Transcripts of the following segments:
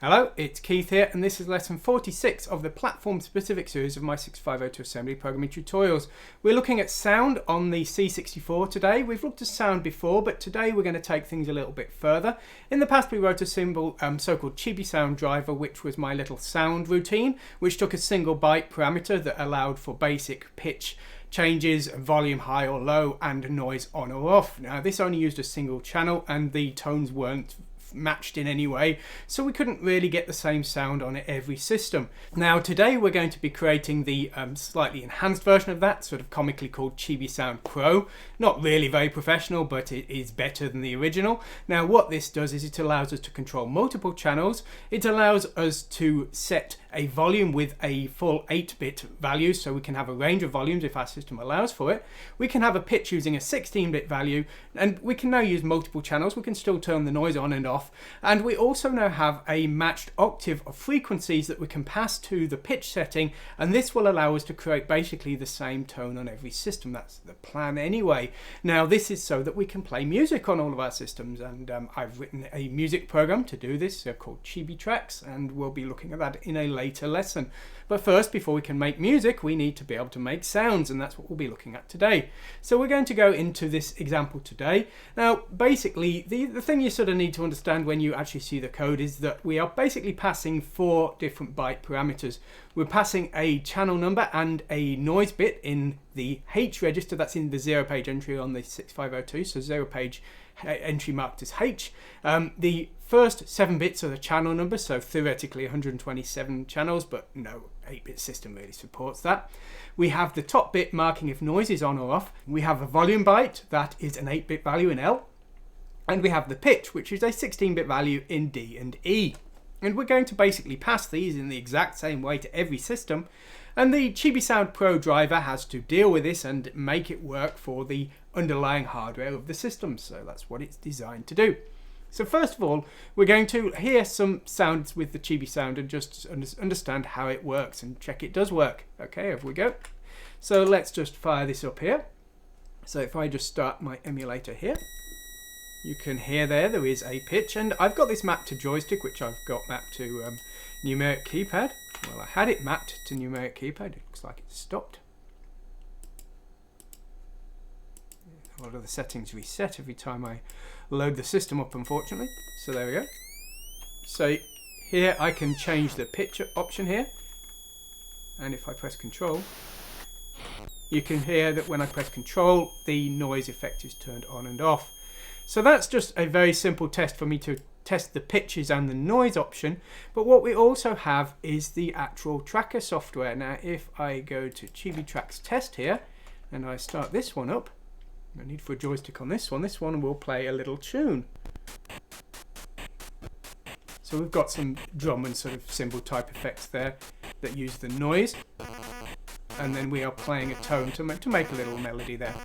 Hello, it's Keith here, and this is lesson 46 of the platform-specific series of my 6502 assembly programming tutorials. We're looking at sound on the C64 today. We've looked at sound before, but today we're going to take things a little bit further. In the past, we wrote a simple so-called ChibiSound driver, which was my little sound routine, which took a single byte parameter that allowed for basic pitch changes, volume high or low, and noise on or off. Now, this only used a single channel, and the tones weren't matched in any way, so we couldn't really get the same sound on every system. Now today we're going to be creating the slightly enhanced version of that, sort of comically called ChibiSound Pro. Not really very professional, but it is better than the original. Now what this does is it allows us to control multiple channels. It allows us to set a volume with a full 8-bit value, so we can have a range of volumes if our system allows for it. We can have a pitch using a 16-bit value, and we can now use multiple channels. We can still turn the noise on and off, and we also now have a matched octave of frequencies that we can pass to the pitch setting, and this will allow us to create basically the same tone on every system. That's the plan anyway. Now this is so that we can play music on all of our systems, and I've written a music program to do this called ChibiTracks, and we'll be looking at that in a later lesson. But first, before we can make music, we need to be able to make sounds, and that's what we'll be looking at today. So we're going to go into this example today. Now basically the thing you sort of need to understand when you actually see the code is that we are basically passing 4 different byte parameters. We're passing a channel number and a noise bit in the H register, that's in the 0 page entry on the 6502, so 0 page entry marked as H. The first 7 bits are the channel number, so theoretically 127 channels, but no 8-bit system really supports that. We have the top bit marking if noise is on or off. We have a volume byte, that is an 8-bit value in L. And we have the pitch, which is a 16-bit value in D and E. And we're going to basically pass these in the exact same way to every system. And the ChibiSound Pro driver has to deal with this and make it work for the underlying hardware of the system. So that's what it's designed to do. So first of all, we're going to hear some sounds with the ChibiSound and just understand how it works and check it does work. Okay, here we go. So let's just fire this up here. So if I just start my emulator here, you can hear there is a pitch, and I've got this mapped to joystick, which I've got mapped to numeric keypad. Well, I had it mapped to numeric keypad. It looks like it's stopped. A lot of the settings reset every time I load the system up, unfortunately. So there we go. So here I can change the pitch option here, and if I press Control, you can hear that when I press Control, the noise effect is turned on and off. So that's just a very simple test for me to test the pitches and the noise option. But what we also have is the actual tracker software. Now if I go to ChibiTracks test here and I start this one up, no need for a joystick on this one will play a little tune. So we've got some drum and sort of cymbal type effects there that use the noise, and then we are playing a tone to make a little melody there.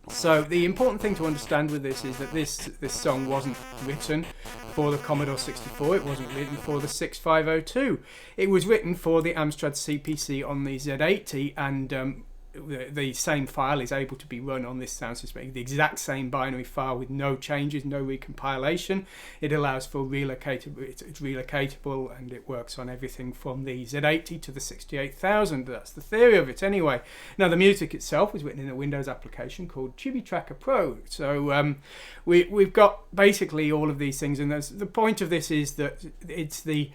So the important thing to understand with this is that this song wasn't written for the Commodore 64, it wasn't written for the 6502. It was written for the Amstrad CPC on the Z80, and the same file is able to be run on this sound system, the exact same binary file with no changes, no recompilation. It allows for it's relocatable, and it works on everything from the Z80 to the 68000. That's the theory of it anyway. Now the music itself was written in a Windows application called ChibiTracker Pro. So we've got basically all of these things, and the point of this is that it's the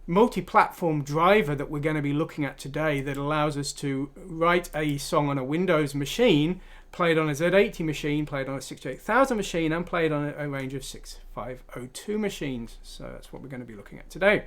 multi-platform driver that we're going to be looking at today that allows us to write a song on a Windows machine, play it on a Z80 machine, play it on a 68000 machine, and play it on a range of 6502 machines. So that's what we're going to be looking at today.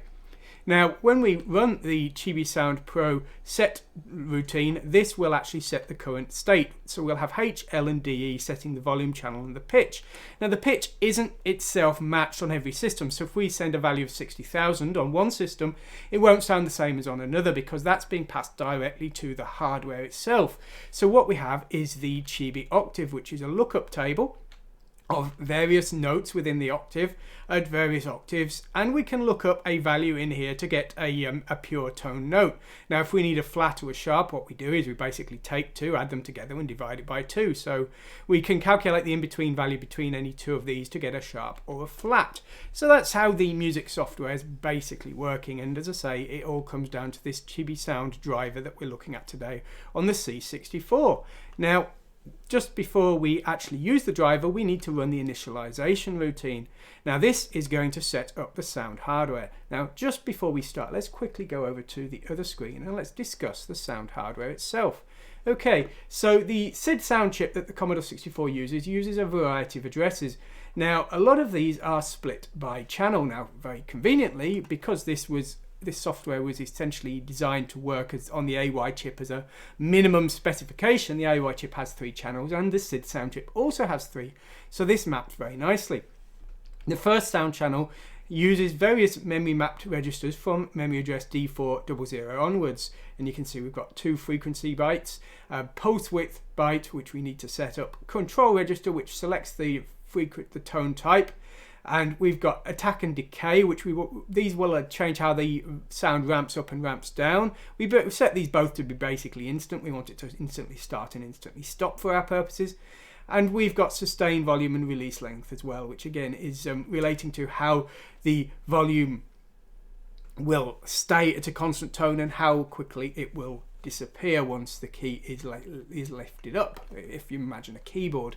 Now when we run the ChibiSound Pro set routine, this will actually set the current state. So we'll have H, L and DE setting the volume channel and the pitch. Now the pitch isn't itself matched on every system, so if we send a value of 60,000 on one system, it won't sound the same as on another because that's being passed directly to the hardware itself. So what we have is the Chibi octave, which is a lookup table. of various notes within the octave at various octaves, and we can look up a value in here to get a pure tone note. Now if we need a flat or a sharp, what we do is we basically take two, add them together and divide it by 2, so we can calculate the in-between value between any two of these to get a sharp or a flat. So that's how the music software is basically working, and as I say, it all comes down to this ChibiSound driver that we're looking at today on the C64. Now just before we actually use the driver, we need to run the initialization routine. Now this is going to set up the sound hardware. Now just before we start, let's quickly go over to the other screen and let's discuss the sound hardware itself. Okay, so the ChibiSound chip that the Commodore 64 uses a variety of addresses. Now a lot of these are split by channel. Now very conveniently, because this software was essentially designed to work as on the AY chip as a minimum specification. The AY chip has 3 channels and the ChibiSound chip also has 3. So this maps very nicely. The first sound channel uses various memory mapped registers from memory address D400 onwards. And you can see we've got 2 frequency bytes, a pulse width byte which we need to set up, control register which selects the tone type, and we've got attack and decay, which these will change how the sound ramps up and ramps down. We set these both to be basically instant. We want it to instantly start and instantly stop for our purposes. And we've got sustain volume and release length as well, which again is relating to how the volume will stay at a constant tone and how quickly it will disappear once the key is lifted up, if you imagine a keyboard.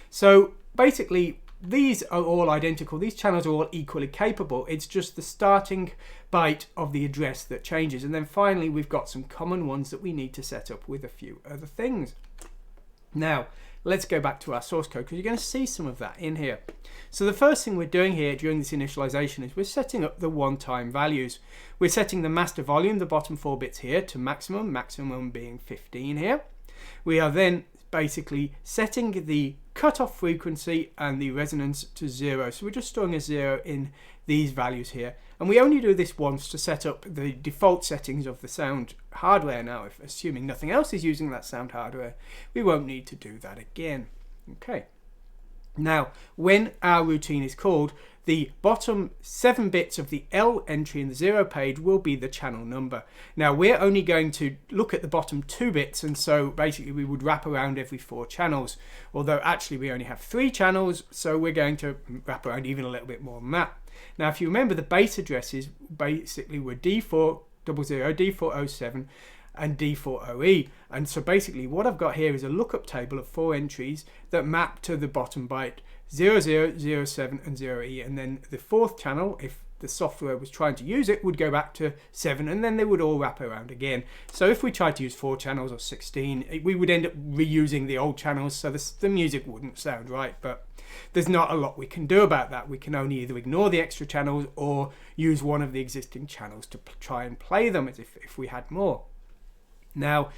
So basically, these are all identical. These channels are all equally capable. It's just the starting byte of the address that changes. And then finally, we've got some common ones that we need to set up with a few other things. Now, let's go back to our source code because you're going to see some of that in here. So the first thing we're doing here during this initialization is we're setting up the one-time values. We're setting the master volume, the bottom 4 bits here, to maximum being 15 here. We are then basically setting the cutoff frequency and the resonance to 0. So we're just storing a 0 in these values here. And we only do this once to set up the default settings of the sound hardware. Now, if assuming nothing else is using that sound hardware, we won't need to do that again. Okay. Now, when our routine is called, the bottom 7 bits of the L entry in the 0 page will be the channel number. Now, we're only going to look at the bottom 2 bits, and so basically we would wrap around every 4 channels, although actually we only have 3 channels, so we're going to wrap around even a little bit more than that. Now, if you remember, the base addresses basically were D400, D407, and D40E, and so basically what I've got here is a lookup table of 4 entries that map to the bottom byte 00, 07 and 0E, and then the 4th channel, if the software was trying to use it, would go back to 7, and then they would all wrap around again. So if we tried to use 4 channels or 16, we would end up reusing the old channels, so the music wouldn't sound right. But there's not a lot we can do about that. We can only either ignore the extra channels or use one of the existing channels to try and play them as if we had more. Now,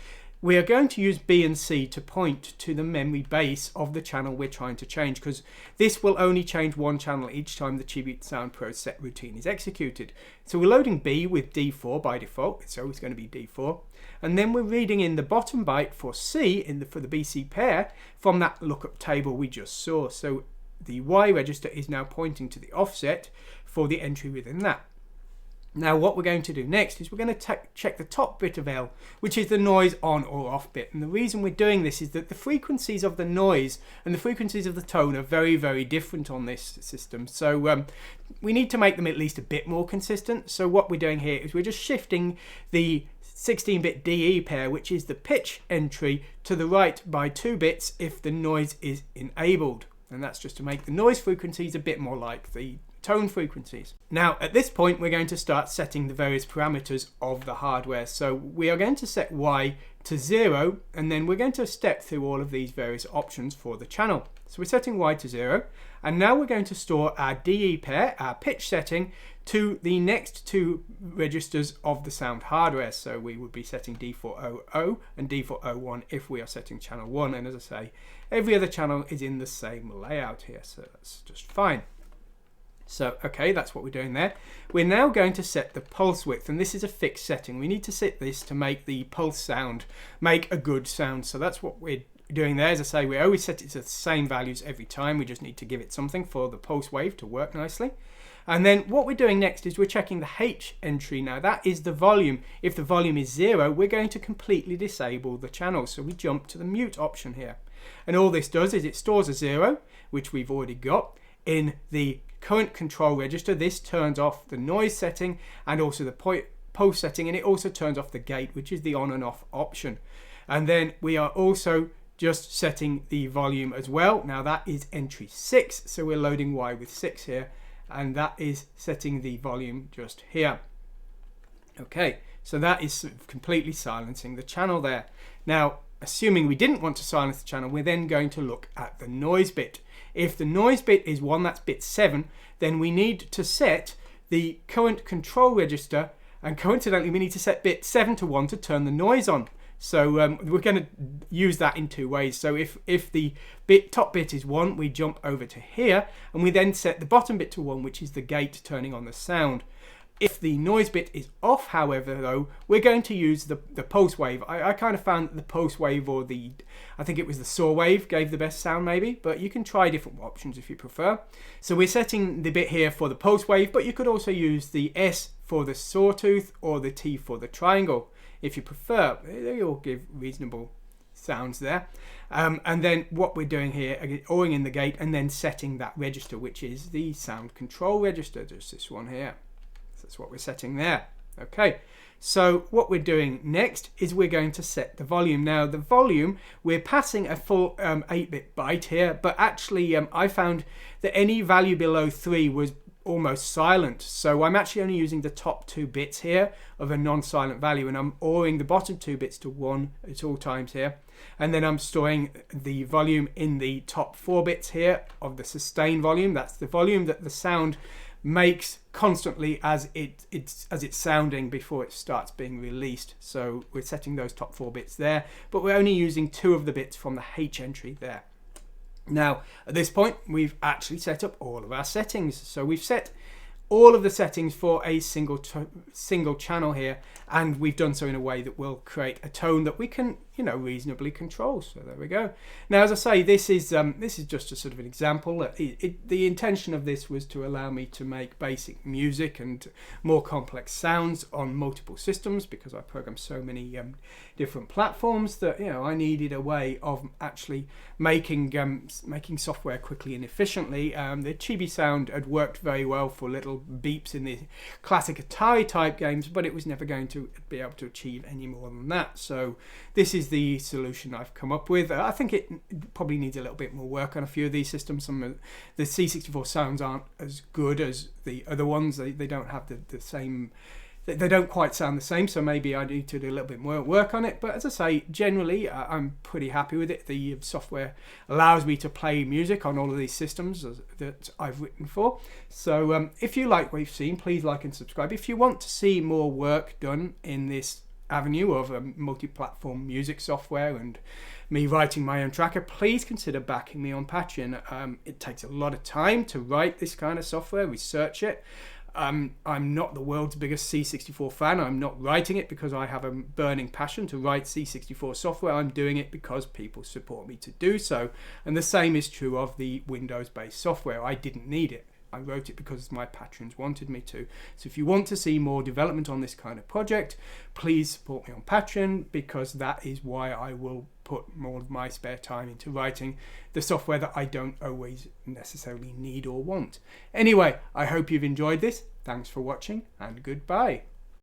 we are going to use B and C to point to the memory base of the channel we're trying to change, because this will only change 1 channel each time the ChibiSound Pro set routine is executed. So we're loading B with D4 by default, it's always going to be D4, and then we're reading in the bottom byte for C for the BC pair from that lookup table we just saw. So the Y register is now pointing to the offset for the entry within that. Now what we're going to do next is we're going to check the top bit of L, which is the noise on or off bit. And the reason we're doing this is that the frequencies of the noise and the frequencies of the tone are very, very different on this system. So we need to make them at least a bit more consistent. So what we're doing here is we're just shifting the 16-bit DE pair, which is the pitch entry, to the right by 2 bits if the noise is enabled. And that's just to make the noise frequencies a bit more like the tone frequencies. Now at this point we're going to start setting the various parameters of the hardware. So we are going to set Y to 0, and then we're going to step through all of these various options for the channel. So we're setting Y to 0, and now we're going to store our DE pair, our pitch setting, to the next 2 registers of the sound hardware. So we would be setting D400 and D401 if we are setting channel 1, and as I say, every other channel is in the same layout here, so that's just fine. So, okay, that's what we're doing there. We're now going to set the pulse width, and this is a fixed setting. We need to set this to make the pulse sound make a good sound. So that's what we're we're doing there, as I say, we always set it to the same values every time. We just need to give it something for the pulse wave to work nicely. And then what we're doing next is we're checking the H entry. Now that is the volume. If the volume is 0, we're going to completely disable the channel. So we jump to the mute option here. And all this does is it stores a 0, which we've already got, in the current control register. This turns off the noise setting and also the pulse setting, and it also turns off the gate, which is the on and off option. And then we are also just setting the volume as well. Now that is entry 6, so we're loading Y with 6 here, and that is setting the volume just here. Okay, so that is completely silencing the channel there. Now, assuming we didn't want to silence the channel, we're then going to look at the noise bit. If the noise bit is 1, that's bit 7, then we need to set the current control register, and coincidentally we need to set bit 7 to 1 to turn the noise on. So we're going to use that in 2 ways. So if the top bit is 1, we jump over to here, and we then set the bottom bit to 1, which is the gate turning on the sound. If the noise bit is off, however, though, we're going to use the pulse wave. I kind of found that the pulse wave, or I think it was the saw wave, gave the best sound maybe, but you can try different options if you prefer. So we're setting the bit here for the pulse wave, but you could also use the S for the sawtooth or the T for the triangle if you prefer. They all give reasonable sounds there. And then what we're doing here, awing in the gate and then setting that register, which is the sound control register, just this one here. That's what we're setting there. Okay, so what we're doing next is we're going to set the volume. Now the volume, we're passing a full 8-bit byte here, but actually I found that any value below 3 was almost silent. So I'm actually only using the top 2 bits here of a non-silent value, and I'm awing the bottom 2 bits to 1 at all times here. And then I'm storing the volume in the top 4 bits here of the sustain volume. That's the volume that the sound makes constantly as it's sounding before it starts being released. So we're setting those top 4 bits there, but we're only using 2 of the bits from the H entry there. Now at this point we've actually set up all of our settings. So we've set all of the settings for a single channel here, and we've done so in a way that will create a tone that we can, you know, reasonably control. So there we go. Now, as I say, this is just a sort of an example. The intention of this was to allow me to make basic music and more complex sounds on multiple systems, because I program so many different platforms that, you know, I needed a way of actually making software quickly and efficiently. The ChibiSound had worked very well for little beeps in the classic Atari type games, but it was never going to be able to achieve any more than that. So this is the solution I've come up with. I think it probably needs a little bit more work on a few of these systems. Some of the C64 sounds aren't as good as the other ones. They don't have the same, they don't quite sound the same, so maybe I need to do a little bit more work on it. But as I say, generally I'm pretty happy with it. The software allows me to play music on all of these systems that I've written for. So if you like what you've seen, please like and subscribe. If you want to see more work done in this avenue of multi-platform music software and me writing my own tracker, please consider backing me on Patreon. It takes a lot of time to write this kind of software, research it. I'm not the world's biggest C64 fan. I'm not writing it because I have a burning passion to write C64 software. I'm doing it because people support me to do so. And the same is true of the Windows-based software. I didn't need it. I wrote it because my patrons wanted me to. So if you want to see more development on this kind of project, please support me on Patreon, because that is why I will put more of my spare time into writing the software that I don't always necessarily need or want. Anyway, I hope you've enjoyed this. Thanks for watching, and goodbye.